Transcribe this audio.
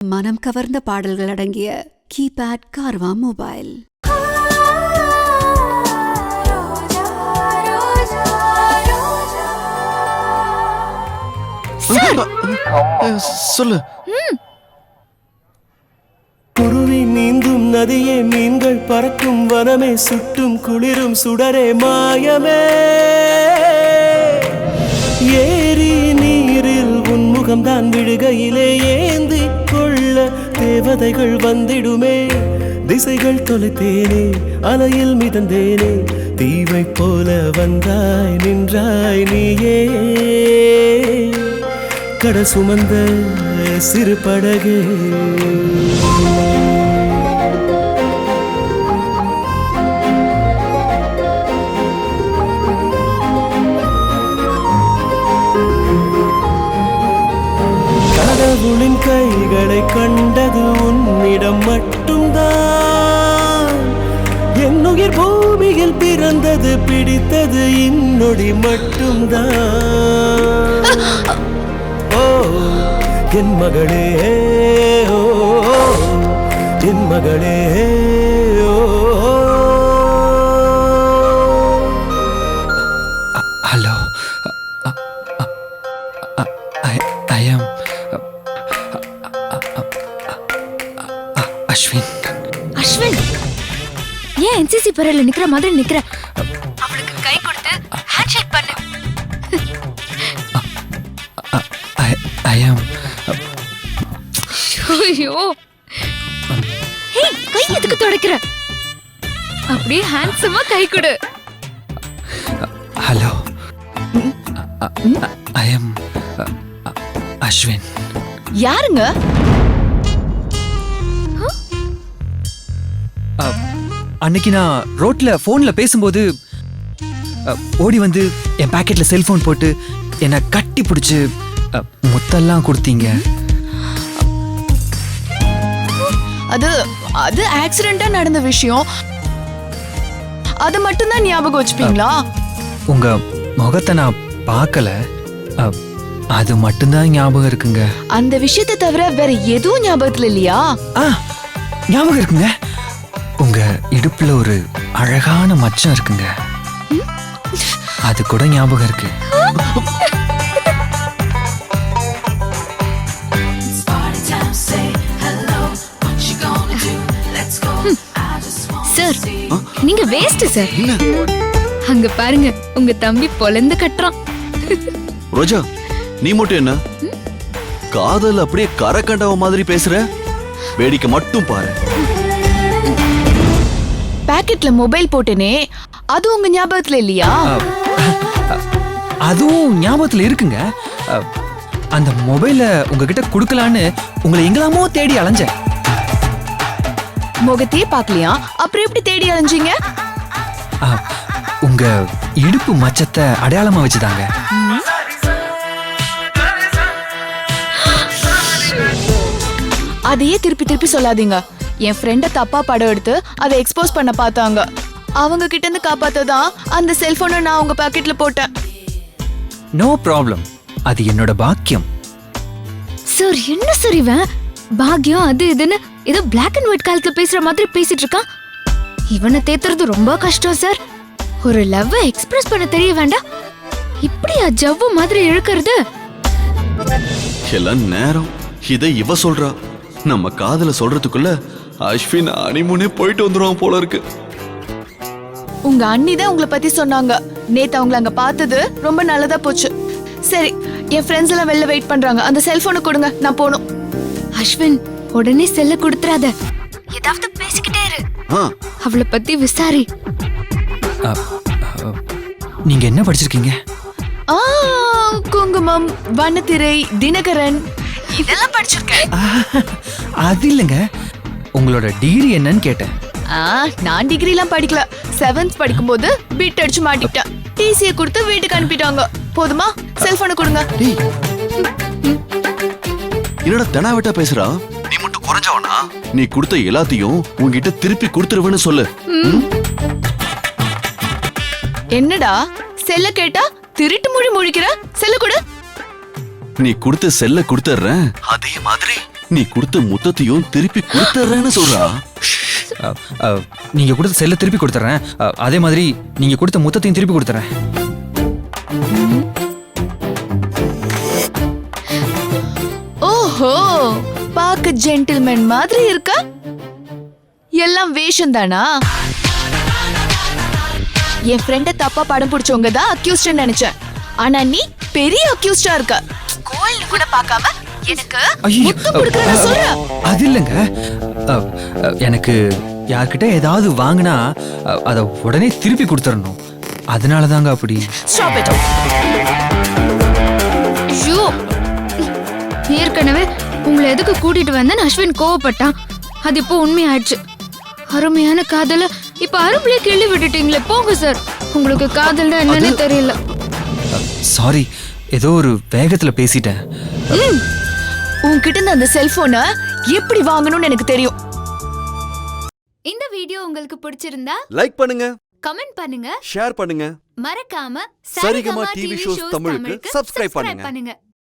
மனம் கவர்ந்த பாடல்கள் அடங்கிய கீபேட் கார்வா மொபைல். சொல்லு. குருவி நீந்தும் நதியே, மீன்கள் பறக்கும் வனமே, சுட்டும் குளிரும் சுடரே மாயமே. ஏரி நீரில் உன்முகம்தான் விழுகையிலே ஏந்தி கொள்ள தேவதைகள் வந்திடுமே. திசைகள் தொலைத்தேனே, அலையில் மிதந்தேனே, தீவை போல வந்தாய் நின்றாய் நீயே. கடல் சுமந்த சிறு படகே, கடவுளின் கைகளை கண்டது உன்னிடம் மட்டும்தான். என்னுயிர் பூமியில் பிறந்தது பிடித்தது இன்னொடி மட்டும்தான். ஓ என் மகளே, ஓ என் மகளே, ஓ. ஹலோ, ஐ ஆம் அஸ்வின். அஸ்வின், ஏன் என்சிசி பரேட்ல நிக்கிற மாதிரி நிக்கிற? அவளுக்கு கை கொடுத்து ஹேண்ட்ஷேக் பண்ணு. ஐ ஆம். ஐயோ, ஹே, கை எதுக்கு துடைக்கிற? அப்படியே ஹேண்ட்ஸமா கை கொடு. ஹலோ, ஐ ஆம் அஸ்வின். யாருங்க? அன்னைக்கு நான் ரோட்ல போன்ல பேசும்போது ஓடி வந்து என் பாக்கெட்ல செல்போன் போட்டு என்னை கட்டி பிடிச்சு முத்தெல்லாம் கொடுத்தீங்க. அது ஆக்சிடென்ட்டா நடந்த விஷயம். அது மட்டும் தான் ஞாபகம் வச்சுப்பீங்களா? உங்க முகத்தை நான் பார்க்கல, அது மட்டும்தான் ஞாபகம் இருக்குங்க. அந்த விஷயத்தை தவிர வேற எதுவும் ஞாபகத்துல இல்லையா? ஞாபகம் இருக்குங்க. உங்க இடுப்புல ஒரு அழகான மச்சம் இருக்குங்க, அது கூட ஞாபகம் இருக்கு. சார், நீங்க வேஸ்ட் சார். அங்க பாருங்க, உங்க தம்பி பொலந்து கட்டுறான். ரோஜா, நீ மட்டும் என்ன காதல் அப்படியே கரக்கண்டவ மாதிரி பேசுற? வேடிக்கை மட்டும் பாரு. பாக்கெட்ல மொபைல் போட்டேனே, அது உங்க ஞாபகத்துல இல்லையா? அதுவும் ஞாபகத்துல இருக்குங்க. அந்த மொபைல உங்ககிட்ட குடுக்கலான்னு உங்களை எங்கெல்லாமோ தேடி அலைஞ்சேன். முகத்தையே பாக்கலையா? அப்புறம் எப்படி தேடி அலைஞ்சீங்க? உங்க இடுப்பு மச்சத்தை அடையாளமா வச்சுதாங்க. அதையே திருப்பி திருப்பி சொல்லாதீங்க. என் ஃப்ரெண்ட தப்பா படம் எடுத்து அதை எக்ஸ்போஸ் பண்ண பார்த்தாங்க. அவங்க கிட்ட இருந்து காப்பாத்ததான் அந்த செல்போனை நான் உங்க பாக்கெட்ல போட்டேன். நோ ப்ராப்ளம், அது என்னோட பாக்கியம். சார், என்ன சார் இவன் பாக்கியம் அது இதுன்னு ஏதோ பிளாக் அண்ட் ஒயிட் காலத்துல பேசுற மாதிரி பேசிட்டு இருக்கான். இவனை தேத்துறது ரொம்ப கஷ்டம் சார். ஒரு லவ் எக்ஸ்பிரஸ் பண்ண தெரிய வேண்டாம், இப்படியா ஜவ்வு மாதிரி இழுக்கிறது? எல்லாம் நேரம். இதை இவ சொல்றா. நம்ம காதல சொல்றதுக்குள்ள அஸ்வின் அனிமுனே போயிட்டு வந்துருவான் போல இருக்கு. உங்க அண்ணி தான் உங்களை பத்தி சொன்னாங்க. நேத்து அவங்கள அங்க பார்த்தது ரொம்ப நல்லதா போச்சு. சரி, என் ஃப்ரெண்ட்ஸ் எல்லாம் வெளில வெயிட் பண்றாங்க. அந்த செல்போனை கொடுங்க, நான் போகணும். அஸ்வின், உடனே செல்ல கொடுத்துறாத, ஏதாவது பேசிக்கிட்டே இரு. அவளை பத்தி விசாரி. நீங்க என்ன படிச்சிருக்கீங்க? குங்குமம், வண்ணத்திரை, தினகரன் இதெல்லாம் படிச்சிருக்கேன். அது இல்லைங்க, உங்களோட டிகிரி என்னன்னு கேட்டேன். நான் டிகிரி எல்லாம் படிக்கல. 7th படிக்கும்போது பீட் அடிச்சு மாட்டிக்கிட்டேன். டிசியை கொடுத்து வீட்டுக்கு அனுப்பிட்டாங்க. போதுமா? செல்போனை கொடுங்க. என்னடா தெனாவட்டா பேசுறா? நீ மட்டும் குறைஞ்சவனா? நீ கொடுத்த எல்லாத்தையும் உன்கிட்ட திருப்பி கொடுத்துருவேன்னு சொல்லு. என்னடா செல்ல கேட்டா திருட்டு மொழி முழிக்கிற? செல்ல கொடு. நீ கொடுத்த செல்ல கொடுத்துறேன், அதே மாதிரி நீ கொடுத்த முத்தத்தையும் திருப்பி கொடுத்துறேன்னு சொல்றா. நீங்க கொடுத்த செல்ல திருப்பி கொடுத்துறேன். அதே மாதிரி நீங்க கொடுத்த முத்தத்தையும் திருப்பி கொடுத்துறேன். ஓஹோ, பாக்க ஜென்டில்மேன் மாதிரி இருக்க. எல்லாம் வேஷம் தானா? என் ஃப்ரெண்ட தப்பா படம் பிடிச்சவங்க தான் அக்யூஸ்ட் நினைச்சேன். ஆனா நீ பெரிய அக்யூஸ்டா இருக்க. கோயில் கூட பார்க்காம எனக்கு முத்தம் கொடுக்கறேன்னு சொல்ற. அது இல்லைங்க. எனக்கு யார்கிட்ட ஏதாவது வாங்கினா அதை உடனே திருப்பி கொடுத்துடணும். அதனால தாங்க அப்படி. Stop it. ஐயோ, ஏற்கனவே உங்களை எதுக்கு கூட்டிட்டு வந்தேன்னு அஸ்வின் கோவப்பட்டான். அது இப்போ உண்மையாயிடுச்சு. அருமையான காதல இப்ப அருமையிலே கிள்ளி விட்டுட்டீங்களே. போங்க சார், உங்களுக்கு காதல்னா என்னன்னே தெரியல. சாரி, ஏதோ ஒரு வேகத்துல பேசிட்டேன். உன்கிட்ட இருந்து அந்த செல்போனை எப்படி வாங்கணும்னு எனக்கு தெரியும். இந்த வீடியோ உங்களுக்கு பிடிச்சிருந்தா லைக் பண்ணுங்க, கமெண்ட் பண்ணுங்க, ஷேர் பண்ணுங்க, மறக்காம சரிகமா டிவி ஷோஸ் தமிழுக்கு சப்ஸ்கிரைப் பண்ணுங்க.